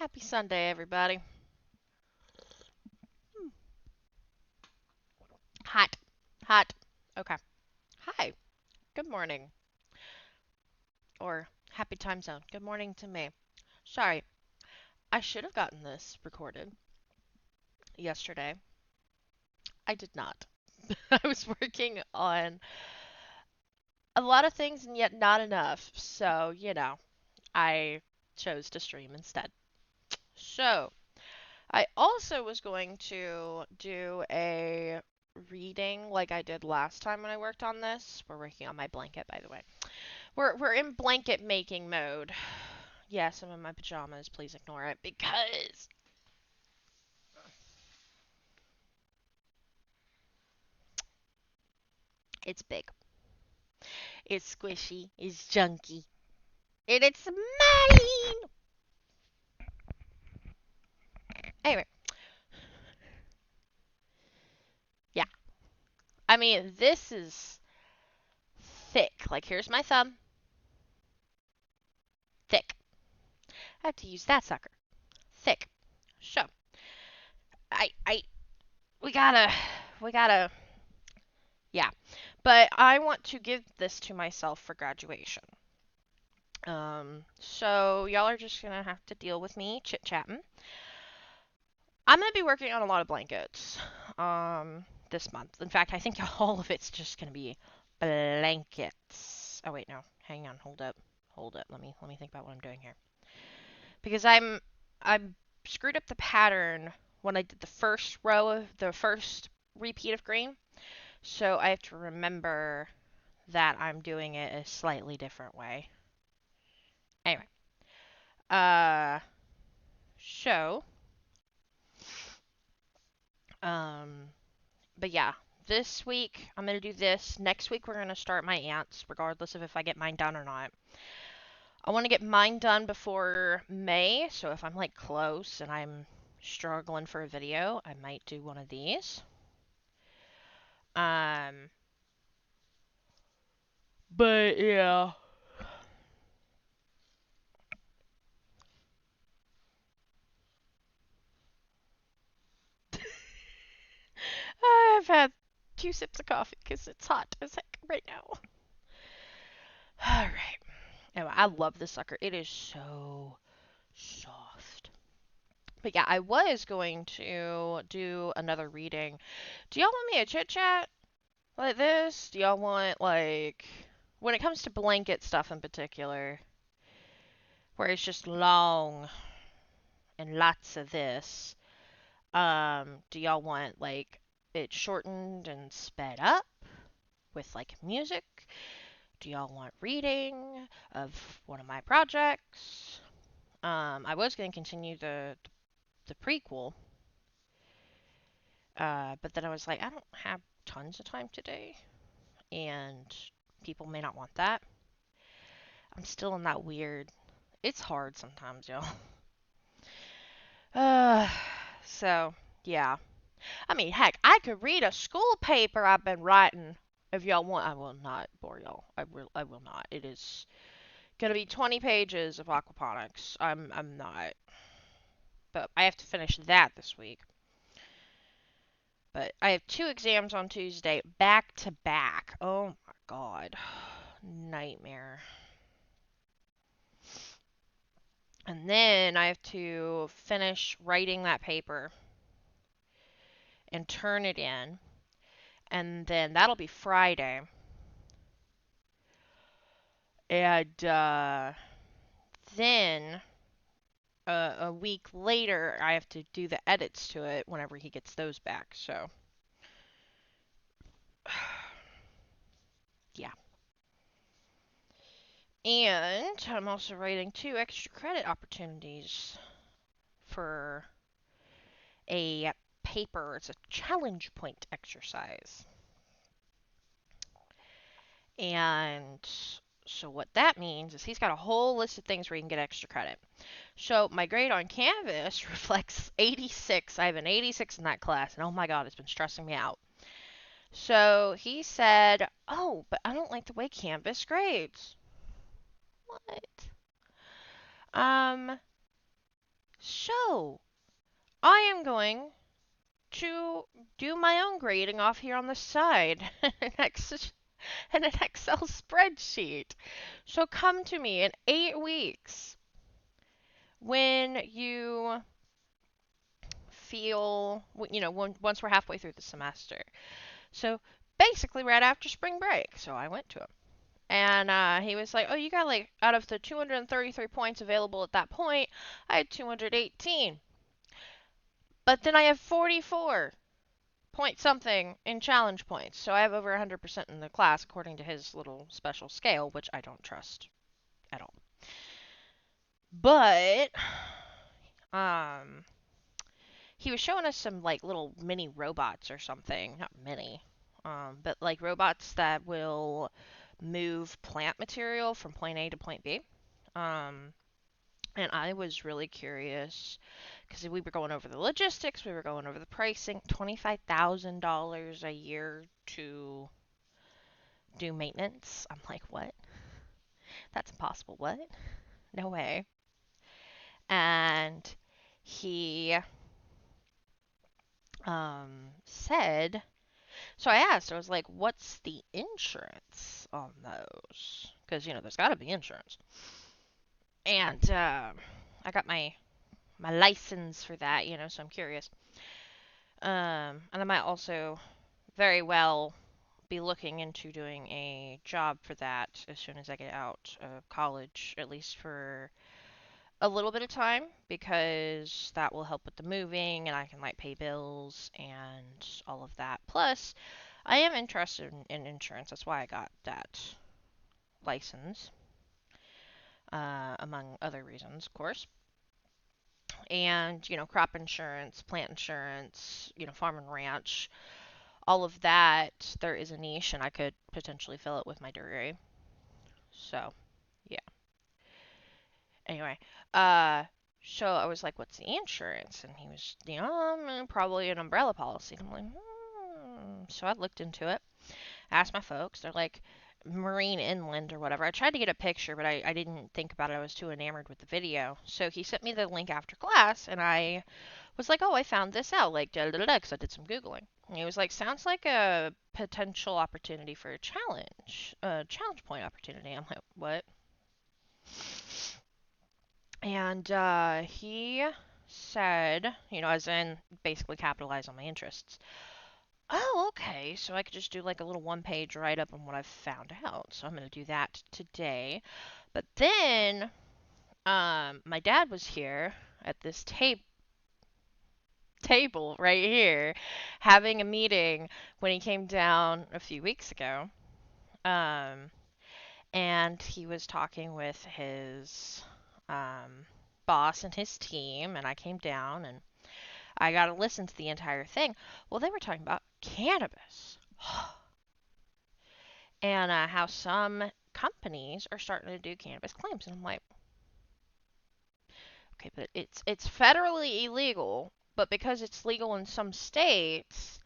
Happy Sunday, everybody. Hot. Hot. Okay. Hi. Good morning. Or happy time zone. Good morning to me. Sorry. I should have gotten this recorded yesterday. I did not. I was working on a lot of things and yet not enough. So, I chose to stream instead. So, I also was going to do a reading like I did last time when I worked on this. We're working on my blanket, by the way. We're in blanket making mode. Yes, I'm in my pajamas. Please ignore it because it's big. It's squishy. It's junky. And it's mine! Anyway, yeah. I mean, this is thick. Like, here's my thumb. Thick. I have to use that sucker. Thick. So, I, we gotta, yeah. But I want to give this to myself for graduation. So y'all are just gonna have to deal with me chit-chatting. I'm gonna be working on a lot of blankets, this month. In fact, I think all of it's just gonna be blankets. Oh wait, no, hang on, hold up. Let me think about what I'm doing here. Because I'm screwed up the pattern when I did the first row of the first repeat of green. So I have to remember that I'm doing it a slightly different way. Anyway, uh, so, um, but yeah, this week I'm gonna do this. Next week we're gonna start my ants, regardless of if I get mine done or not. I want to get mine done before May, so if I'm like close and I'm struggling for a video, I might do one of these. Um, but yeah. I've had 2 sips of coffee because it's hot as heck right now. Alright. Anyway, I love this sucker. It is so soft. But yeah, I was going to do another reading. Do y'all want me to chit chat like this? Do y'all want, like, when it comes to blanket stuff in particular, where it's just long and lots of this, do y'all want, like, it shortened and sped up with, like, music? Do y'all want reading of one of my projects? I was going to continue the prequel, but then I was like, I don't have tons of time today, and people may not want that. I'm still in that weird. It's hard sometimes, y'all. Uh, so yeah. I mean, heck, I could read a school paper I've been writing if y'all want. I will not bore y'all. I will not. It is gonna be 20 pages of aquaponics. I'm not. But I have to finish that this week. But I have 2 exams on Tuesday, back to back. Oh my god. Nightmare. And then I have to finish writing that paper and turn it in. And then that'll be Friday. And then a week later, I have to do the edits to it whenever he gets those back. So, yeah. And I'm also writing 2 extra credit opportunities for a paper. It's a challenge point exercise. And so what that means is he's got a whole list of things where you can get extra credit. So my grade on Canvas reflects 86. I have an 86 in that class, and oh my god, it's been stressing me out. So he said, "Oh, but I don't like the way Canvas grades." What? Um, So, I am going to do my own grading off here on the side in an Excel spreadsheet. So, come to me in 8 weeks when you feel, once we're halfway through the semester. So, basically, right after spring break. So, I went to him. And he was like, oh, you got like, out of the 233 points available at that point, I had 218. But then I have 44 point something in challenge points. So I have over 100% in the class according to his little special scale, which I don't trust at all. But um he was showing us some like little mini robots or something, not mini. But like robots that will move plant material from point A to point B. Um and I was really curious because we were going over the logistics, we were going over the pricing, $25,000 a year to do maintenance. I'm like, what? That's impossible. What? No way. And he said, so I asked, I was like, what's the insurance on those? Because, there's got to be insurance. And I got my license for that, so I'm curious. And I might also very well be looking into doing a job for that as soon as I get out of college, at least for a little bit of time, because that will help with the moving and I can like pay bills and all of that. Plus, I am interested in insurance. That's why I got that license, among other reasons, of course. And, crop insurance, plant insurance, farm and ranch, all of that, there is a niche and I could potentially fill it with my degree. So, yeah. Anyway, uh, so I was like, "What's the insurance?" And he was, probably an umbrella policy. And I'm like, hmm. So I looked into it, asked my folks. They're like, marine inland or whatever. I tried to get a picture, but I didn't think about it. I was too enamored with the video. So he sent me the link after class, and I was like, "Oh, I found this out," like, da da da, because I did some Googling. And he was like, "Sounds like a potential opportunity for a challenge point opportunity." I'm like, "What?" And he said, as in basically capitalize on my interests. Oh, okay. So I could just do like a little one-page write-up on what I've found out. So I'm going to do that today. But then, my dad was here at this table right here, having a meeting when he came down a few weeks ago. Um, and he was talking with his boss and his team, and I came down and I got to listen to the entire thing. Well, they were talking about cannabis and how some companies are starting to do cannabis claims, and I'm like, okay, but it's federally illegal, but because it's legal in some states,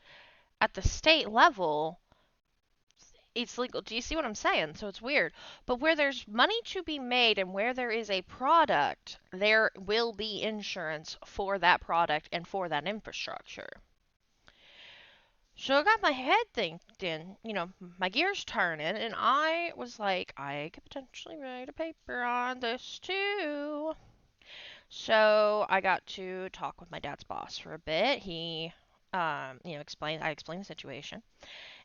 at the state level, it's legal. Do you see what I'm saying? So it's weird. But where there's money to be made and where there is a product, there will be insurance for that product and for that infrastructure. So I got my head thinking, my gears turning, and I was like, I could potentially write a paper on this too. So I got to talk with my dad's boss for a bit. He, I explained the situation.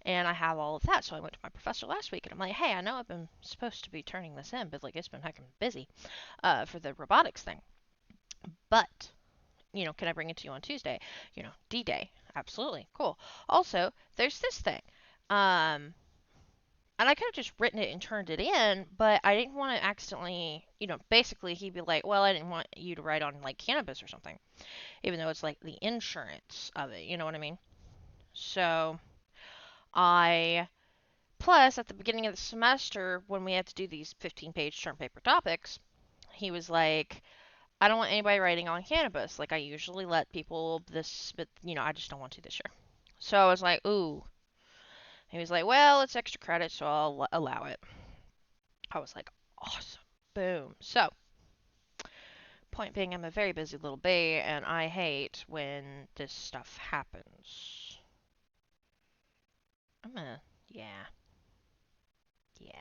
And I have all of that. So I went to my professor last week and I'm like, hey, I know I've been supposed to be turning this in, but like it's been heckin' busy for the robotics thing. But, can I bring it to you on Tuesday? D-Day. Absolutely. Cool. Also, there's this thing. Um, and I could have just written it and turned it in, but I didn't want to accidentally, basically he'd be like, well, I didn't want you to write on like cannabis or something, even though it's like the insurance of it. You know what I mean? So I Plus, at the beginning of the semester, when we had to do these 15-page term paper topics, he was like, I don't want anybody writing on cannabis. Like, I usually let people this, but, I just don't want to this year. So I was like, ooh. He was like, well, it's extra credit, so I'll allow it. I was like, awesome. Boom. So, Point being, I'm a very busy little bee, and I hate when this stuff happens. Yeah. Yeah.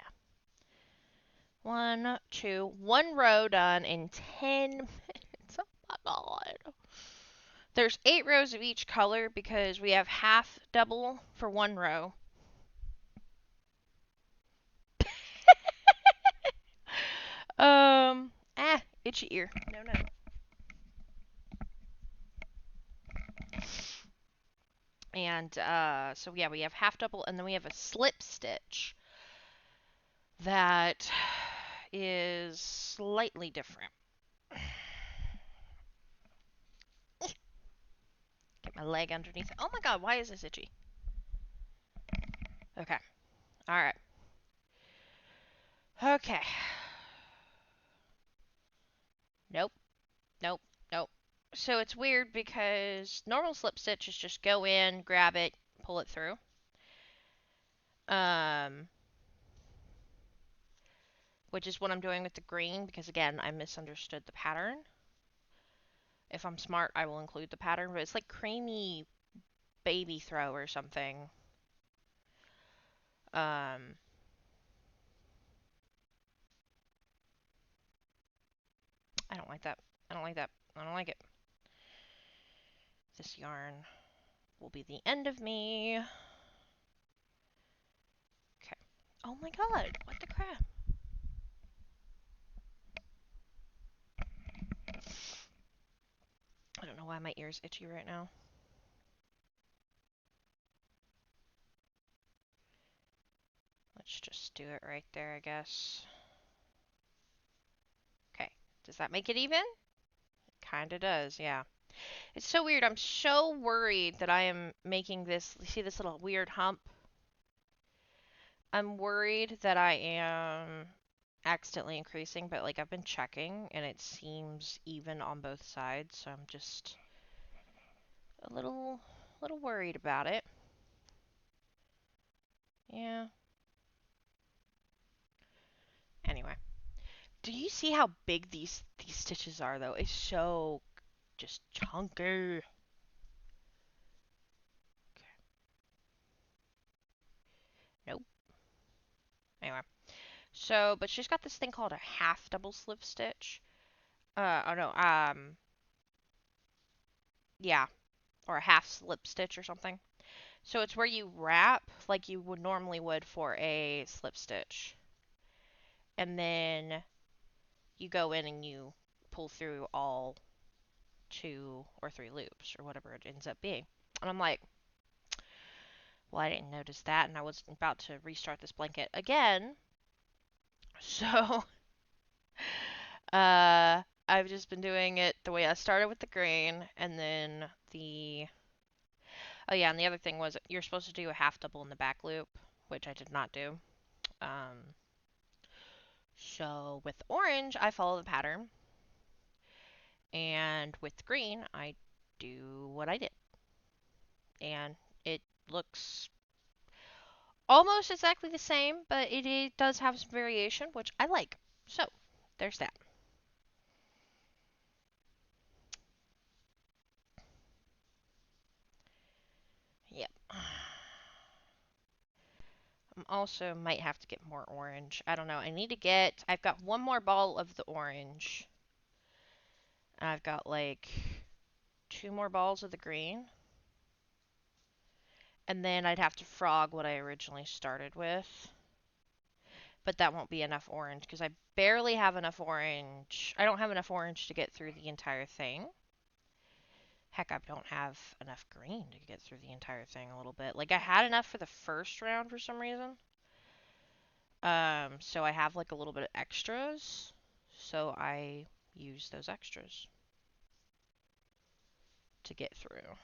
1 row done in 10 minutes. Oh my god. There's 8 rows of each color because we have half double for 1 row. Itchy ear. No, no. And so yeah, we have half double, and then we have a slip stitch that is slightly different. Get my leg underneath it. Oh my god, why is this itchy? Okay. Alright. Okay. Nope. Nope. Nope. So it's weird because normal slip stitch is just go in, grab it, pull it through. Um, which is what I'm doing with the green because again, I misunderstood the pattern. If I'm smart, I will include the pattern, but it's like creamy baby throw or something. Um, I don't like that. I don't like that. I don't like it. This yarn will be the end of me. Okay. Oh my god, what the crap? I don't know why my ear's itchy right now. Let's just do it right there, I guess. Okay. Does that make it even? Kinda does, yeah. It's so weird. I'm so worried that I am making this. See this little weird hump? I'm worried that I am accidentally increasing, but like I've been checking and it seems even on both sides, so I'm just a little worried about it. Yeah. Anyway, do you see how big these stitches are though? It's so just chunky. Okay. Nope. Anyway, so but she's got this thing called a half double slip stitch. Oh no, yeah, or a half slip stitch or something. So it's where you wrap like you would normally would for a slip stitch. And then you go in and you pull through all 2 or 3 loops or whatever it ends up being. And I'm like, well, I didn't notice that, and I was about to restart this blanket again. So, I've just been doing it the way I started with the green, and then oh yeah, and the other thing was you're supposed to do a half double in the back loop, which I did not do. So with orange, I follow the pattern, and with green, I do what I did. And it looks almost exactly the same, but it does have some variation, which I like. So, there's that. Yep. I also might have to get more orange. I don't know. I've got 1 more ball of the orange. And I've got like 2 more balls of the green. And then I'd have to frog what I originally started with. But that won't be enough orange because I barely have enough orange. I don't have enough orange to get through the entire thing. Heck, I don't have enough green to get through the entire thing a little bit. Like, I had enough for the first round for some reason. So I have, like, a little bit of extras. So I use those extras to get through.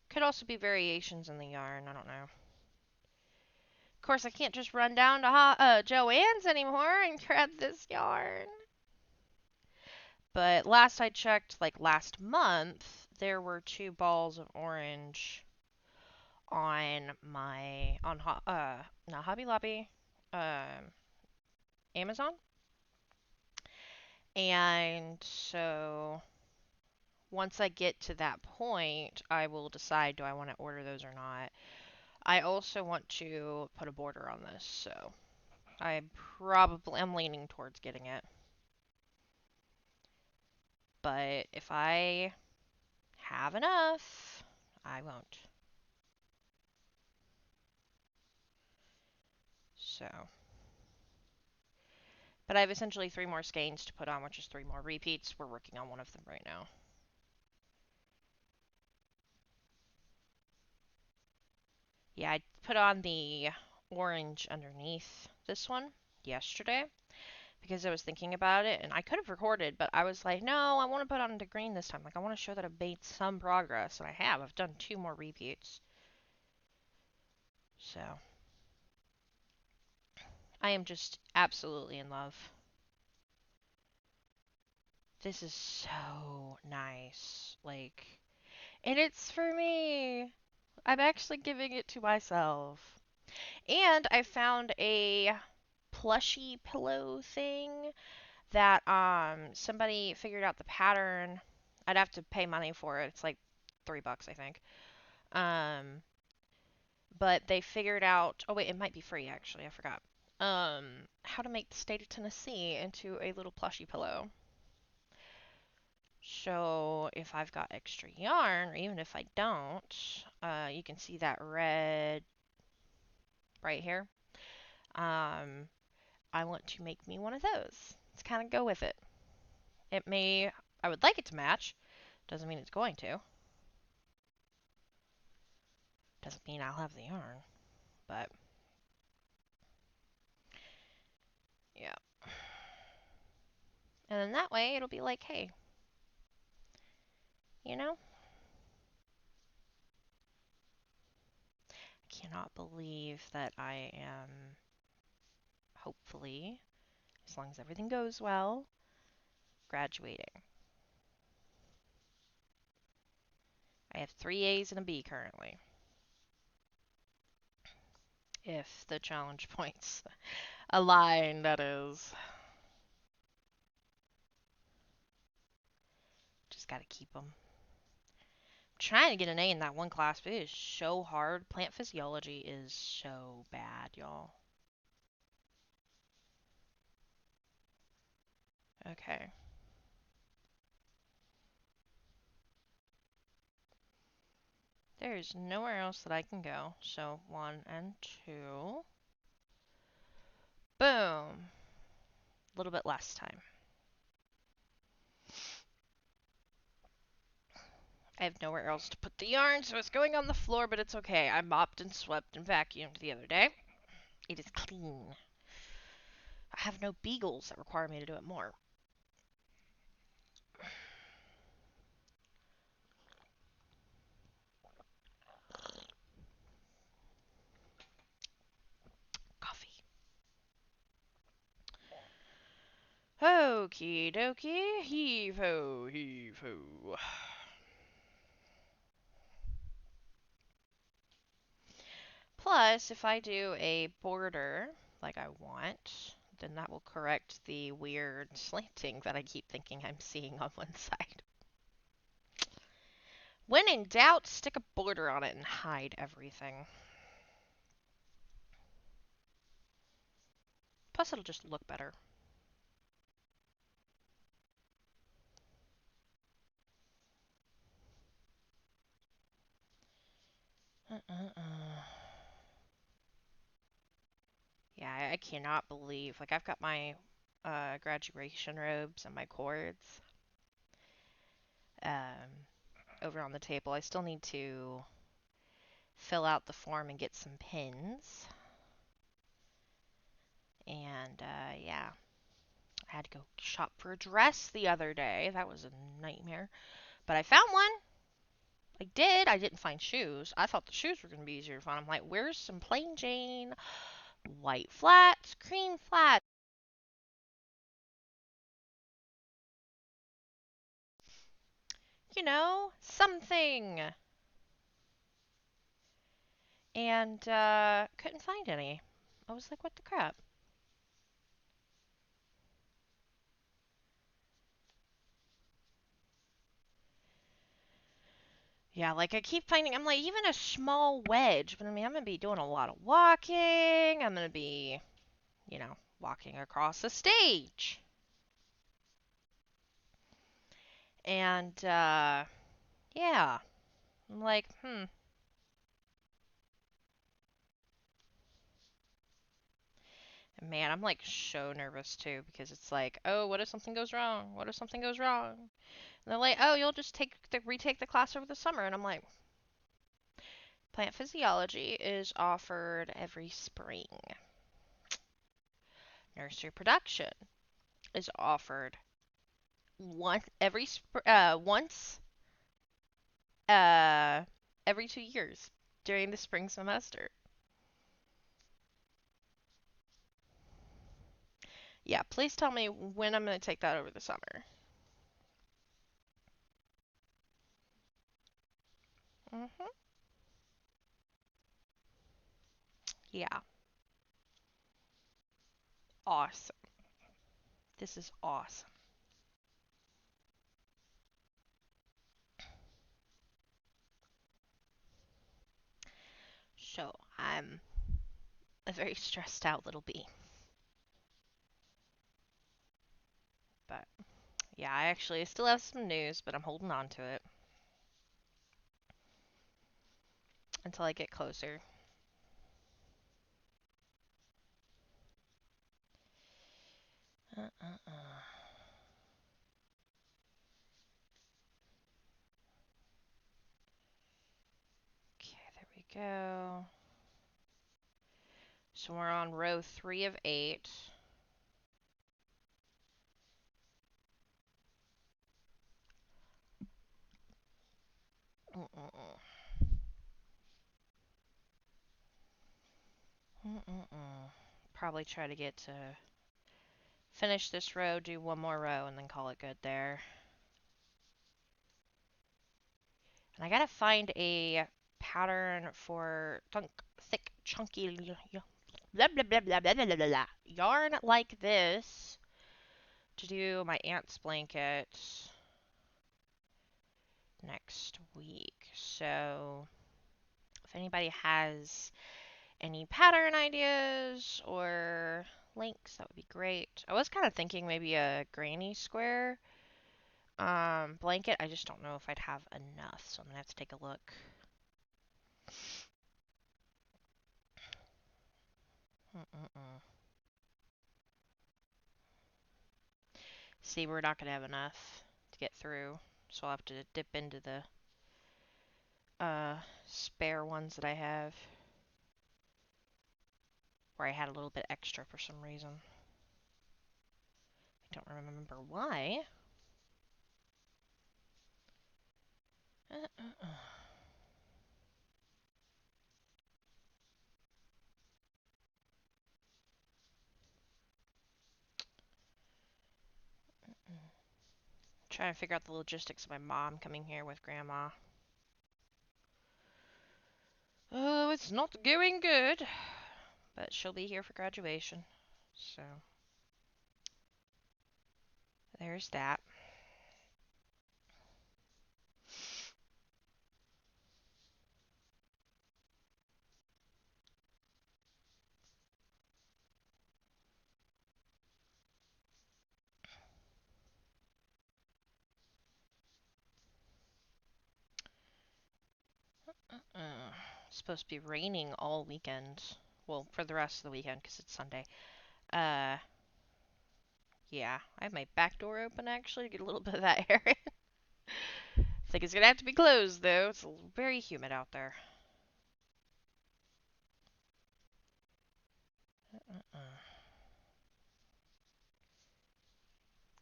Could also be variations in the yarn. I don't know. Of course, I can't just run down to Joann's anymore and grab this yarn. But last I checked, like last month, there were 2 balls of orange on not Hobby Lobby, Amazon. And so once I get to that point, I will decide, do I want to order those or not. I also want to put a border on this, so I probably am leaning towards getting it. But if I have enough, I won't. So, but I have essentially 3 more skeins to put on, which is 3 more repeats. We're working on one of them right now. Yeah, I put on the orange underneath this one yesterday because I was thinking about it, and I could have recorded, but I was like, no, I want to put on the green this time. Like, I want to show that I've made some progress, and I have. I've done 2 more repeats. So, I am just absolutely in love. This is so nice. Like, and it's for me. I'm actually giving it to myself. And I found a plushy pillow thing that somebody figured out the pattern. I'd have to pay money for it. It's like $3, I think. Um, but they figured out. Oh wait, it might be free actually. I forgot. How to make the state of Tennessee into a little plushy pillow. So if I've got extra yarn, or even if I don't, you can see that red right here. I want to make me one of those. Let's kind of go with it. It may, I would like it to match. Doesn't mean it's going to. Doesn't mean I'll have the yarn. But, yeah. And then that way it'll be like, hey, you know? I cannot believe that I am, hopefully, as long as everything goes well, graduating. I have 3 A's and a B currently. If the challenge points align, that is. Just gotta keep them. I'm trying to get an A in that one class, but it is so hard. Plant physiology is so bad, y'all. Okay. There's nowhere else that I can go. So 1 and 2. Boom. A little bit less time. I have nowhere else to put the yarn, so it's going on the floor, but it's okay. I mopped and swept and vacuumed the other day. It is clean. I have no beagles that require me to do it more. Coffee. Okie dokie. Heave ho, heave ho. Plus, if I do a border like I want, then that will correct the weird slanting that I keep thinking I'm seeing on one side. When in doubt, stick a border on it and hide everything. Plus, it'll just look better. Yeah, I cannot believe. Like, I've got my graduation robes and my cords over on the table. I still need to fill out the form and get some pins. And yeah, I had to go shop for a dress the other day. That was a nightmare. But I found one. I did. I didn't find shoes. I thought the shoes were going to be easier to find. I'm like, where's some plain Jane white flats, cream flats? You know, something. And couldn't find any. I was like, what the crap? Yeah, like I keep finding, I'm like, even a small wedge, but I mean, I'm going to be doing a lot of walking. I'm going to be, walking across the stage. And, yeah, I'm like, Man, I'm like so nervous too because it's like, oh, what if something goes wrong? What if something goes wrong? And they're like, oh, you'll just retake the class over the summer. And I'm like, plant physiology is offered every spring. Nursery production is offered once uh every 2 years during the spring semester. Yeah, please tell me when I'm going to take that over the summer. Mhm. Yeah, awesome. This is awesome. So, I'm a very stressed out little bee. But yeah, I actually still have some news, but I'm holding on to it until I get closer. Uh. Okay, there we go. So we're on row 3 of 8. Mm-mm-mm. Mm-mm-mm. Probably try to get to finish this row, do one more row, and then call it good there. And I gotta find a pattern for thick, chunky blah, blah, blah, blah, blah, blah, blah, blah, yarn like this to do my aunt's blanket next week. So if anybody has any pattern ideas or links, that would be great. I was kind of thinking maybe a granny square blanket. I just don't know if I'd have enough, so I'm gonna have to take a look. Mm-mm-mm. See, we're not gonna have enough to get through, so I'll have to dip into the spare ones that I have, where I had a little bit extra for some reason. I don't remember why. Uh. Trying to figure out the logistics of my mom coming here with grandma. Oh, it's not going good, but she'll be here for graduation. So, there's that. It's supposed to be raining all weekend. Well, for the rest of the weekend because it's Sunday. Uh, yeah, I have my back door open actually to get a little bit of that air in. I think it's gonna have to be closed though. It's very humid out there. Uh.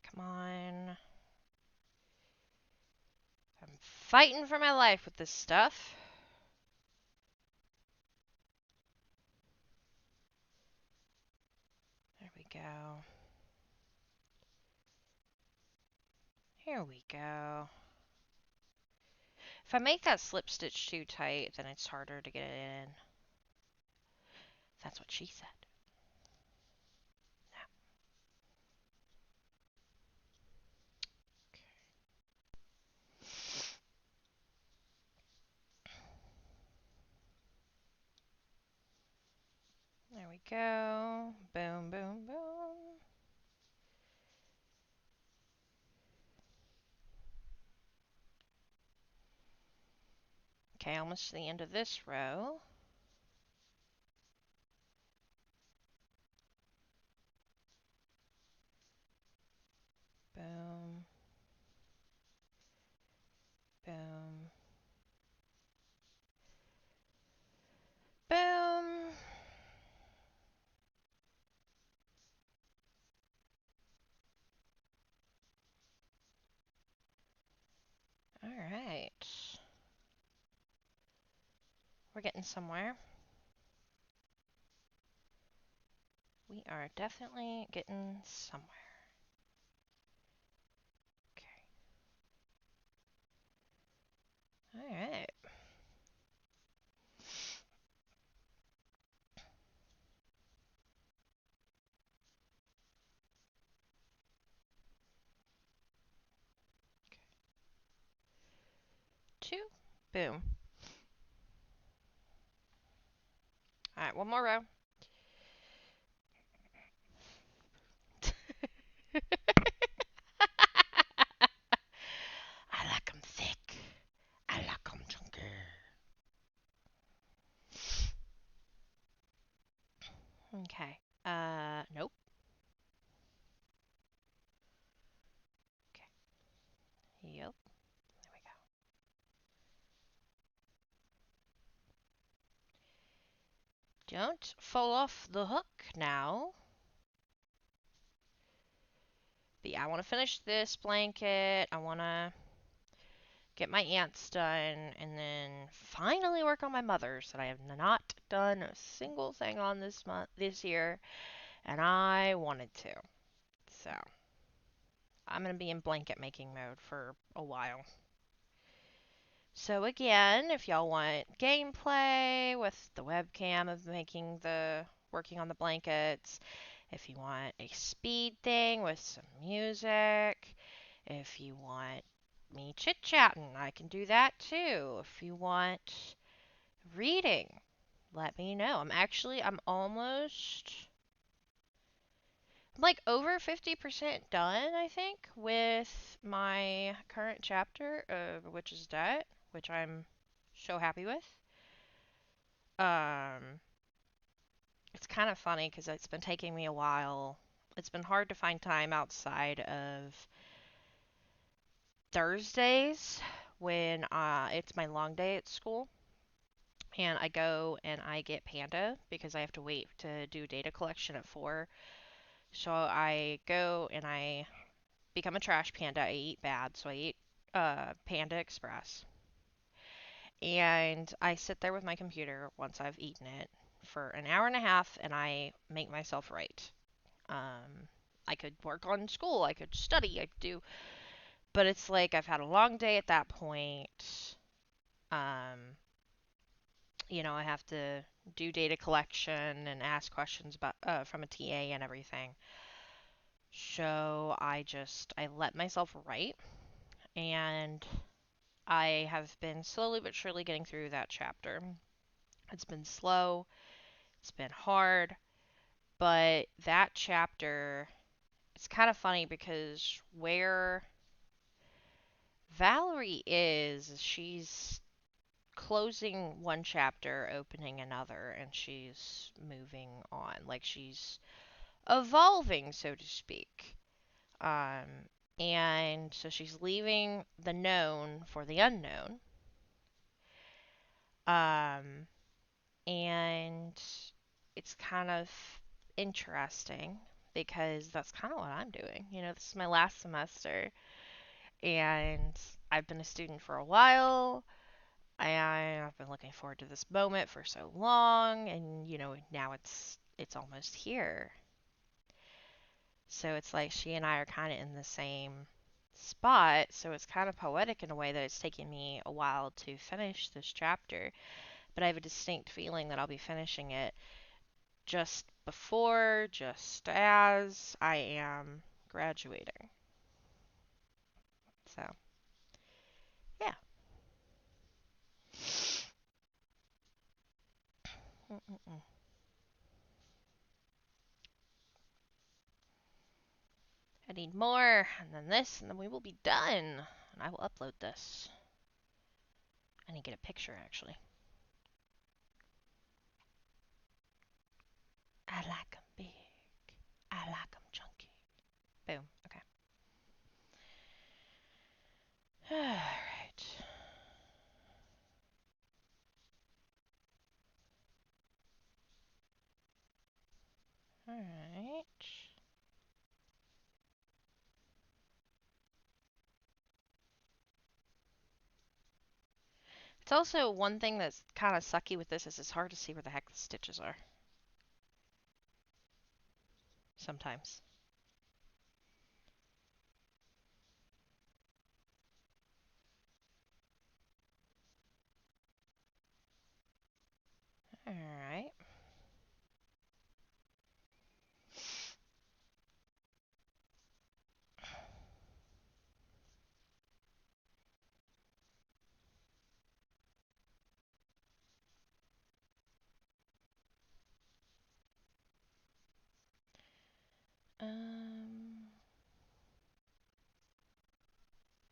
Come on. I'm fighting for my life with this stuff. There we go. Here we go. If I make that slip stitch too tight, then it's harder to get it in. That's what she said. we go. Boom, boom, boom. Okay, almost to the end of this row. Boom. Boom. Boom. All right. We're getting somewhere. We are definitely getting somewhere. Okay. All right. Two. Boom. All right, one more row. I like 'em thick. I like 'em chunky. Okay. Nope. Okay. Yep. There we go. Don't fall off the hook now. But yeah, I want to finish this blanket. I want to get my ants done and then finally work on my mother's that I have not done a single thing on this year, and I wanted to. So, I'm going to be in blanket making mode for a while. So again, if y'all want gameplay with the webcam of working on the blankets, if you want a speed thing with some music, if you want me chit-chatting, I can do that too. If you want reading, let me know. I'm like over 50% done, I think, with my current chapter of Witch's Debt, which I'm so happy with. Um, it's kind of funny because it's been taking me a while. It's been hard to find time outside of Thursdays when it's my long day at school. And I go and I get Panda because I have to wait to do data collection at 4. So I go and I become a trash panda. I eat bad, so I eat Panda Express. And I sit there with my computer once I've eaten it for an hour and a half and I make myself write. Um, I could work on school, I could study, I could do, but it's like I've had a long day at that point. Um, I have to do data collection and ask questions about from a TA and everything. So I let myself write, and I have been slowly but surely getting through that chapter. It's been slow, it's been hard, but that chapter, it's kind of funny because where Valerie is, she's closing one chapter, opening another, and she's moving on. Like she's evolving, so to speak. Um, and so she's leaving the known for the unknown. Um, and it's kind of interesting because that's kind of what I'm doing. This is my last semester, and I've been a student for a while. I've been looking forward to this moment for so long, and now it's almost here. So it's like she and I are kind of in the same spot, so it's kind of poetic in a way that it's taken me a while to finish this chapter, but I have a distinct feeling that I'll be finishing it just as I am graduating. So, yeah. Mm-mm-mm. need more, and then this, and then we will be done. And I will upload this. I need to get a picture, actually. I like 'em big. I like 'em chunky. Boom. Okay. Alright. Alright. It's also one thing that's kind of sucky with this is it's hard to see where the heck the stitches are. Sometimes. Alright.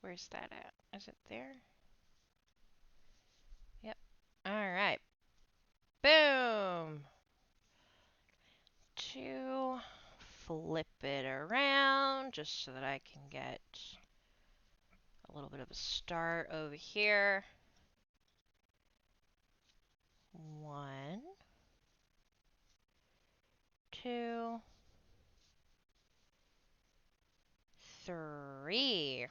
Where's that at? Is it there? Yep. Alright. Boom! To flip it around just so that I can get a little bit of a start over here. 1, 2, 3.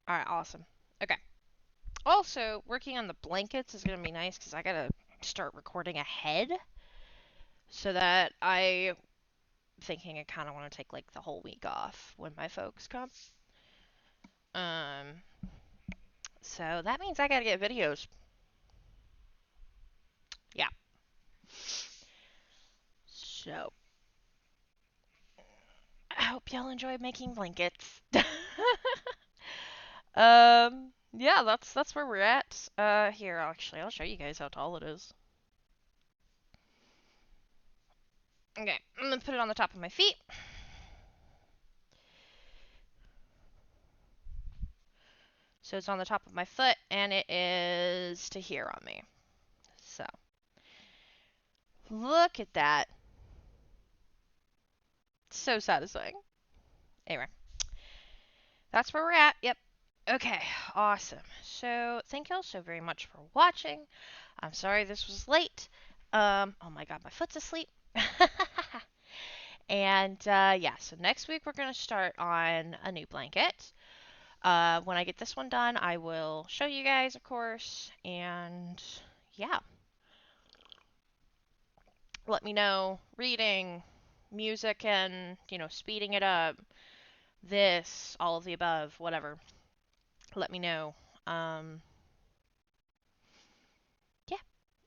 Alright, awesome. Okay. Also, working on the blankets is going to be nice because I got to start recording ahead so that I thinking I kind of want to take like the whole week off when my folks come. Um, so that means I got to get videos. Yeah. So, I hope y'all enjoy making blankets. Yeah, that's where we're at. Here, actually, I'll show you guys how tall it is. Okay, I'm gonna put it on the top of my feet. So it's on the top of my foot, and it is to here on me. So, look at that. So satisfying. Anyway, that's where we're at. Yep. Okay, awesome. So, thank y'all so very much for watching. I'm sorry this was late. Oh my god, my foot's asleep. And yeah, so next week we're going to start on a new blanket. When I get this one done, I will show you guys, of course. And yeah, let me know reading, music, and, speeding it up, this, all of the above, whatever. Let me know.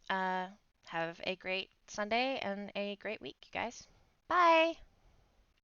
Yeah. Have a great Sunday and a great week, you guys. Bye.